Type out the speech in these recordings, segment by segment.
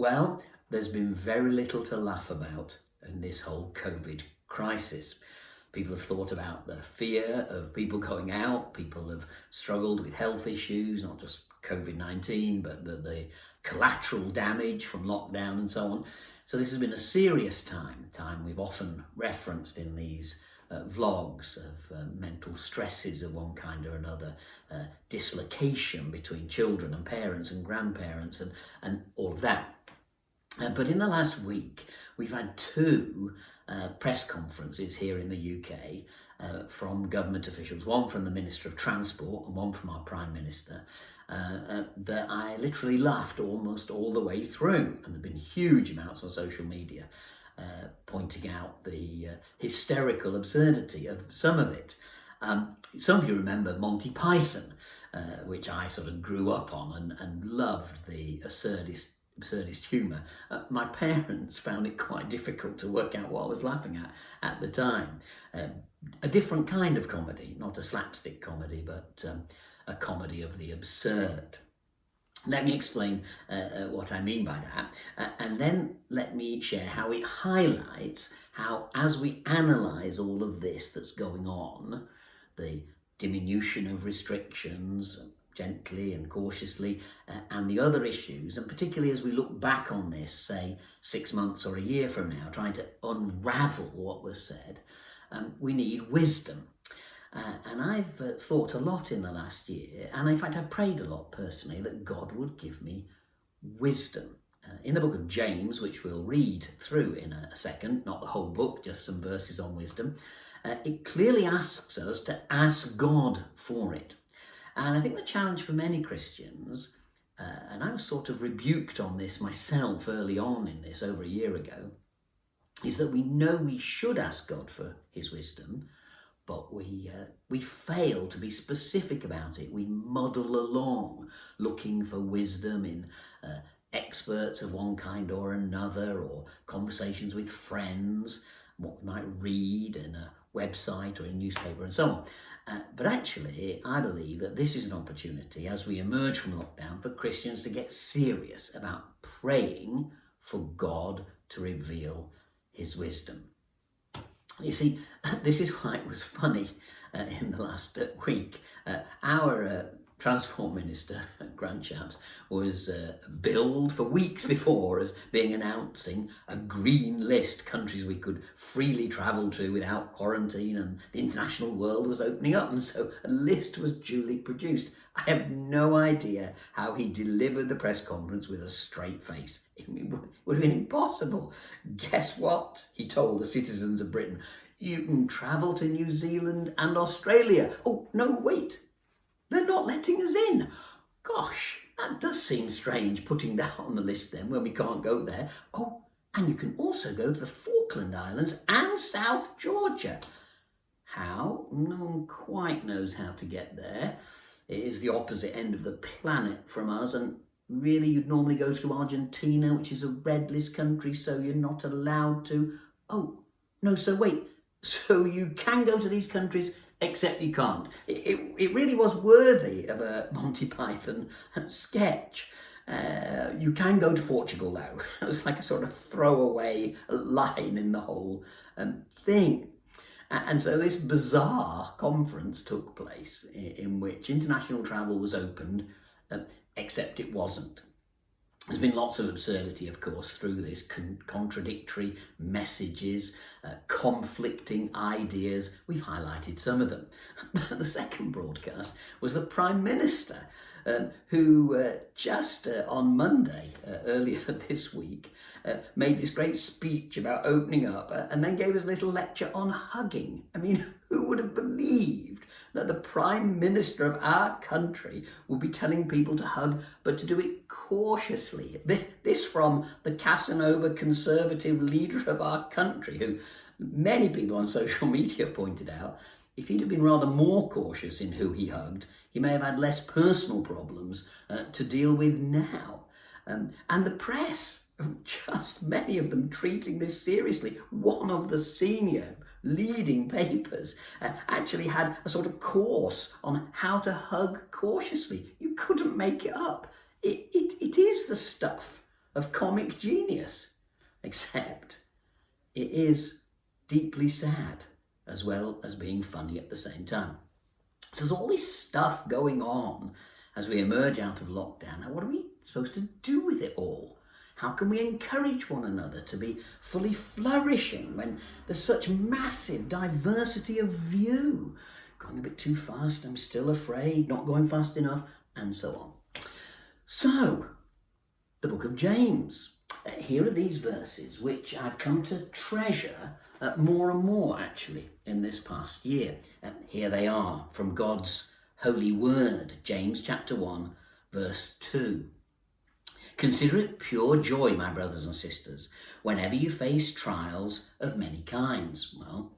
Well, there's been very little to laugh about in this whole COVID crisis. People have thought about the fear of people going out. People have struggled with health issues, not just COVID-19, but the collateral damage from lockdown and so on. So this has been a serious time we've often referenced in these vlogs of mental stresses of one kind or another, dislocation between children and parents and grandparents and all of that. But in the last week, we've had two press conferences here in the UK from government officials, one from the Minister of Transport and one from our Prime Minister, that I literally laughed almost all the way through. And there have been huge amounts on social media pointing out the hysterical absurdity of some of it. Some of you remember Monty Python, which I sort of grew up on and loved the absurdist humour. My parents found it quite difficult to work out what I was laughing at the time. A different kind of comedy, not a slapstick comedy, but a comedy of the absurd. Let me explain what I mean by that, and then let me share how it highlights how, as we analyse all of this that's going on, the diminution of restrictions, gently and cautiously, and the other issues, and particularly as we look back on this, say 6 months or a year from now, trying to unravel what was said, we need wisdom. And I've thought a lot in the last year, and in fact I've prayed a lot personally that God would give me wisdom. In the book of James, which we'll read through in a second, not the whole book, just some verses on wisdom, it clearly asks us to ask God for it. And I think the challenge for many Christians, and I was sort of rebuked on this myself early on in this over a year ago, is that we know we should ask God for his wisdom, but we fail to be specific about it. We muddle along looking for wisdom in experts of one kind or another, or conversations with friends, what we might read in a website or a newspaper and so on. But actually, I believe that this is an opportunity as we emerge from lockdown for Christians to get serious about praying for God to reveal his wisdom. You see, this is why it was funny in the last week. Our Transport Minister, Grant Shapps, was billed for weeks before as announcing a green list, countries we could freely travel to without quarantine, and the international world was opening up, and so a list was duly produced. I have no idea how he delivered the press conference with a straight face. It would have been impossible. Guess what? He told the citizens of Britain. You can travel to New Zealand and Australia. Oh, no, wait. They're not letting us in. Gosh, that does seem strange, putting that on the list then when we can't go there. Oh, and you can also go to the Falkland Islands and South Georgia. How? No one quite knows how to get there. It is the opposite end of the planet from us, and really you'd normally go to Argentina, which is a red list country, so you're not allowed to. Oh, no, so wait. So you can go to these countries, except you can't. It really was worthy of a Monty Python sketch. You can go to Portugal though. It was like a sort of throwaway line in the whole thing. And so this bizarre conference took place in which international travel was opened, except it wasn't. There's been lots of absurdity, of course, through this, contradictory messages, conflicting ideas. We've highlighted some of them. The second broadcast was the Prime Minister, who just on Monday, earlier this week, made this great speech about opening up and then gave us a little lecture on hugging. I mean, who would have believed that the Prime Minister of our country would be telling people to hug, but to do it cautiously? This from the Casanova Conservative leader of our country, who many people on social media pointed out, if he'd have been rather more cautious in who he hugged, he may have had less personal problems to deal with now. And the press, just many of them treating this seriously. One of the senior leading papers actually had a sort of course on how to hug cautiously. You couldn't make it up. It is the stuff of comic genius, except it is deeply sad as well as being funny at the same time. So there's all this stuff going on as we emerge out of lockdown. Now, what are we supposed to do with it all? How can we encourage one another to be fully flourishing when there's such massive diversity of view? Going a bit too fast, I'm still afraid, not going fast enough, and so on. So, the book of James. Here are these verses which I've come to treasure more and more actually in this past year. Here they are from God's holy word, James chapter 1, verse 2. Consider it pure joy, my brothers and sisters, whenever you face trials of many kinds. Well,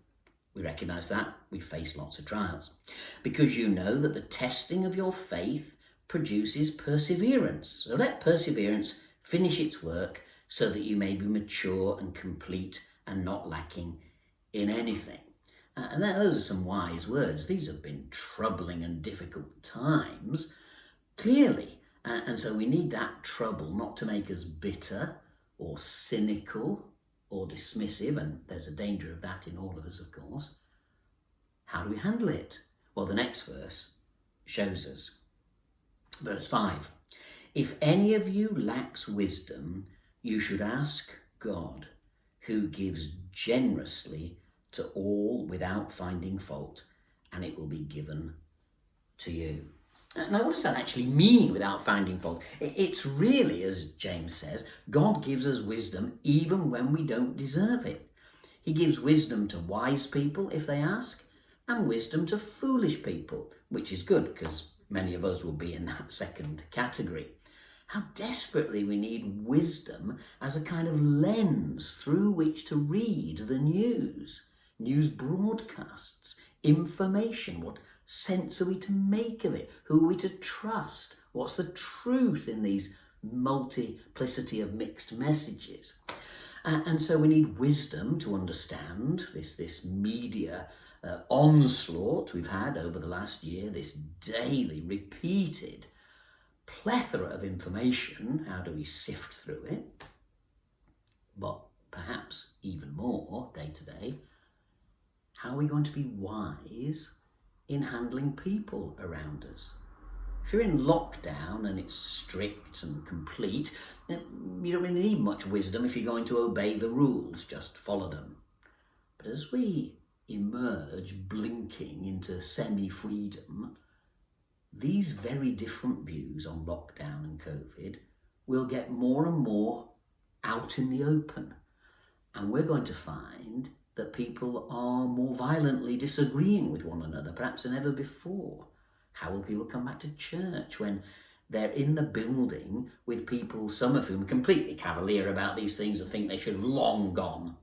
we recognise that. We face lots of trials. Because you know that the testing of your faith produces perseverance. So let perseverance finish its work so that you may be mature and complete and not lacking in anything. And those are some wise words. These have been troubling and difficult times, clearly. And so we need that trouble not to make us bitter or cynical or dismissive, and there's a danger of that in all of us, of course. How do we handle it? Well, the next verse shows us. Verse 5. If any of you lacks wisdom, you should ask God, who gives generously to all without finding fault, and it will be given to you. Now, what does that actually mean, without finding fault? It's really, as James says, God gives us wisdom even when we don't deserve it. He gives wisdom to wise people if they ask, and wisdom to foolish people, which is good because many of us will be in that second category. How desperately we need wisdom as a kind of lens through which to read the news broadcasts, information. What sense are we to make of it? Who are we to trust? What's the truth in these multiplicity of mixed messages? And so we need wisdom to understand this media onslaught we've had over the last year, this daily repeated plethora of information. How do we sift through it? But perhaps even more day to day, how are we going to be wise in handling people around us? If you're in lockdown and it's strict and complete, you don't really need much wisdom if you're going to obey the rules, just follow them. But as we emerge blinking into semi-freedom, these very different views on lockdown and COVID will get more and more out in the open. And we're going to find that people are more violently disagreeing with one another, perhaps than ever before. How will people come back to church when they're in the building with people, some of whom are completely cavalier about these things and think they should have long gone,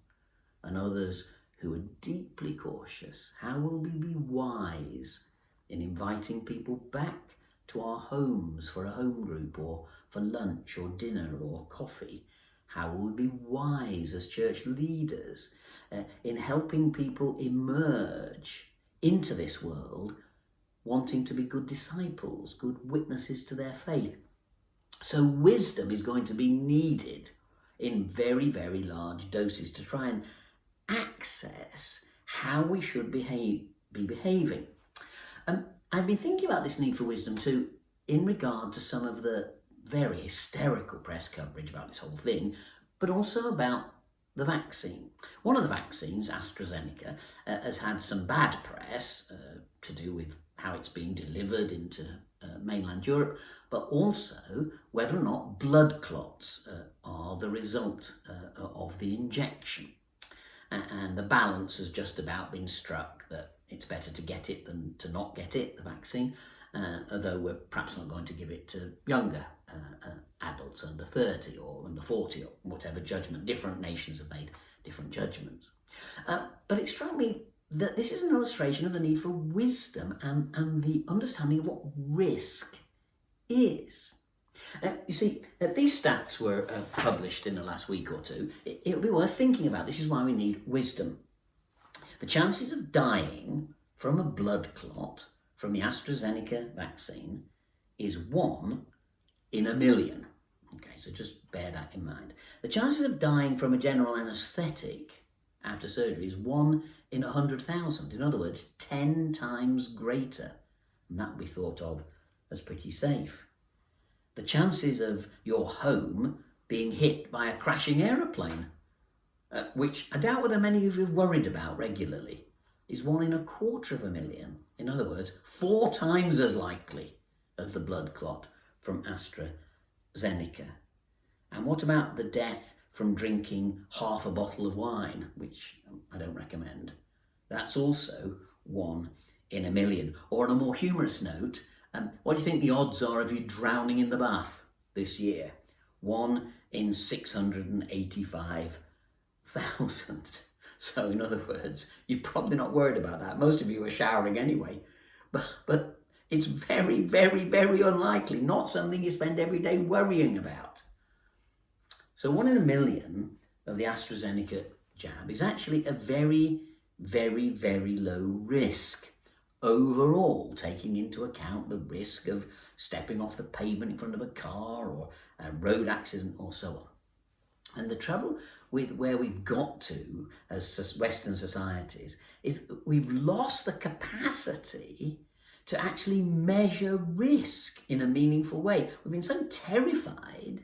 and others who are deeply cautious? How will we be wise in inviting people back to our homes for a home group or for lunch or dinner or coffee? How will we be wise as church leaders in helping people emerge into this world wanting to be good disciples, good witnesses to their faith? So wisdom is going to be needed in very, very large doses to try and access how we should be behaving. I've been thinking about this need for wisdom too in regard to some of the very hysterical press coverage about this whole thing, but also about the vaccine. One of the vaccines, AstraZeneca, has had some bad press to do with how it's being delivered into mainland Europe, but also whether or not blood clots are the result of the injection. And the balance has just about been struck that it's better to get it than to not get it, the vaccine, although we're perhaps not going to give it to younger adults under 30 or under 40 or whatever judgment. Different nations have made different judgments. But it struck me that this is an illustration of the need for wisdom and the understanding of what risk is. You see, these stats were published in the last week or two. It'll be worth thinking about. This is why we need wisdom. The chances of dying from a blood clot from the AstraZeneca vaccine is 1 in a million. Okay, so just bear that in mind. The chances of dying from a general anaesthetic after surgery is 1 in 100,000. In other words, 10 times greater. And that would be thought of as pretty safe. The chances of your home being hit by a crashing aeroplane, which I doubt whether many of you have worried about regularly, is 1 in 250,000. In other words, 4 times as likely as the blood clot from AstraZeneca. And what about the death from drinking half a bottle of wine, which I don't recommend? That's also 1 in 1,000,000. Or on a more humorous note, what do you think the odds are of you drowning in the bath this year? 1 in 685,000. So in other words, you're probably not worried about that. Most of you are showering anyway. But it's very, very, very unlikely, not something you spend every day worrying about. So 1 in 1,000,000 of the AstraZeneca jab is actually a very, very, very low risk overall, taking into account the risk of stepping off the pavement in front of a car or a road accident or so on. And the trouble with where we've got to as Western societies is we've lost the capacity to actually measure risk in a meaningful way. We've been so terrified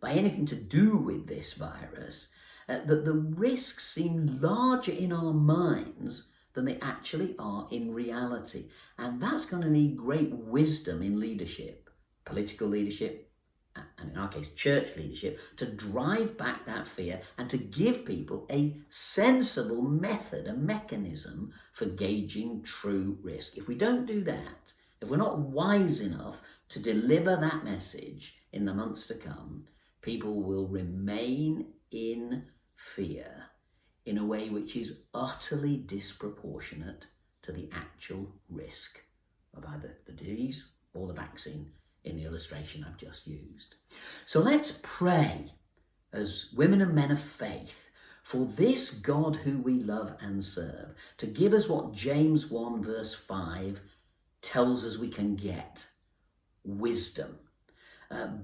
by anything to do with this virus that the risks seem larger in our minds than they actually are in reality. And that's going to need great wisdom in leadership, political leadership, and in our case, church leadership, to drive back that fear and to give people a sensible method, a mechanism for gauging true risk. If we don't do that, if we're not wise enough to deliver that message in the months to come, people will remain in fear in a way which is utterly disproportionate to the actual risk of either the disease or the vaccine in the illustration I've just used. So let's pray as women and men of faith for this God who we love and serve to give us what James 1 verse 5 tells us we can get: wisdom.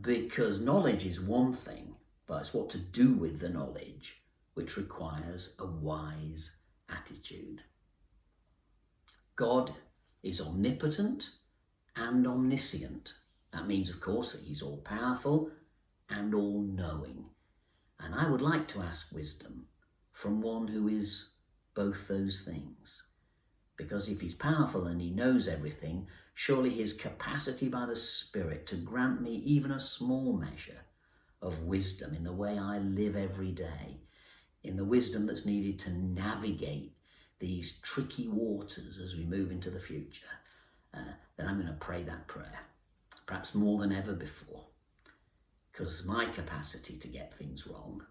Because knowledge is one thing, but it's what to do with the knowledge which requires a wise attitude. God is omnipotent and omniscient. That means, of course, that he's all-powerful and all-knowing. And I would like to ask wisdom from one who is both those things. Because if he's powerful and he knows everything, surely his capacity by the Spirit to grant me even a small measure of wisdom in the way I live every day, in the wisdom that's needed to navigate these tricky waters as we move into the future, then I'm going to pray that prayer, perhaps more than ever before, because my capacity to get things wrong,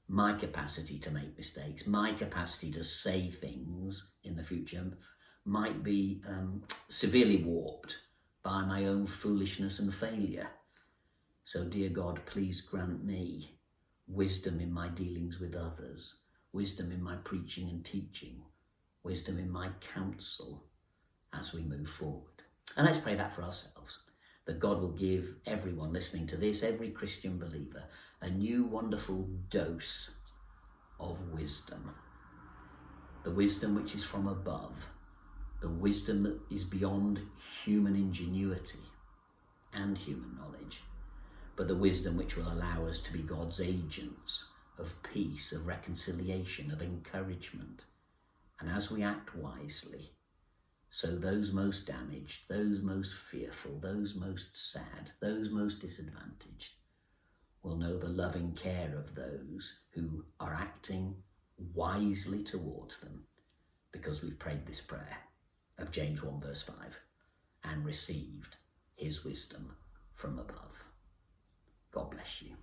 my capacity to make mistakes, my capacity to say things in the future might be severely warped by my own foolishness and failure. So, dear God, please grant me wisdom in my dealings with others, wisdom in my preaching and teaching, wisdom in my counsel as we move forward. And let's pray that for ourselves, that God will give everyone listening to this, every Christian believer, a new wonderful dose of wisdom. The wisdom which is from above, the wisdom that is beyond human ingenuity and human knowledge, but the wisdom which will allow us to be God's agents of peace, of reconciliation, of encouragement. And as we act wisely, so those most damaged, those most fearful, those most sad, those most disadvantaged will know the loving care of those who are acting wisely towards them, because we've prayed this prayer of James 1 verse 5 and received his wisdom from above. God bless you.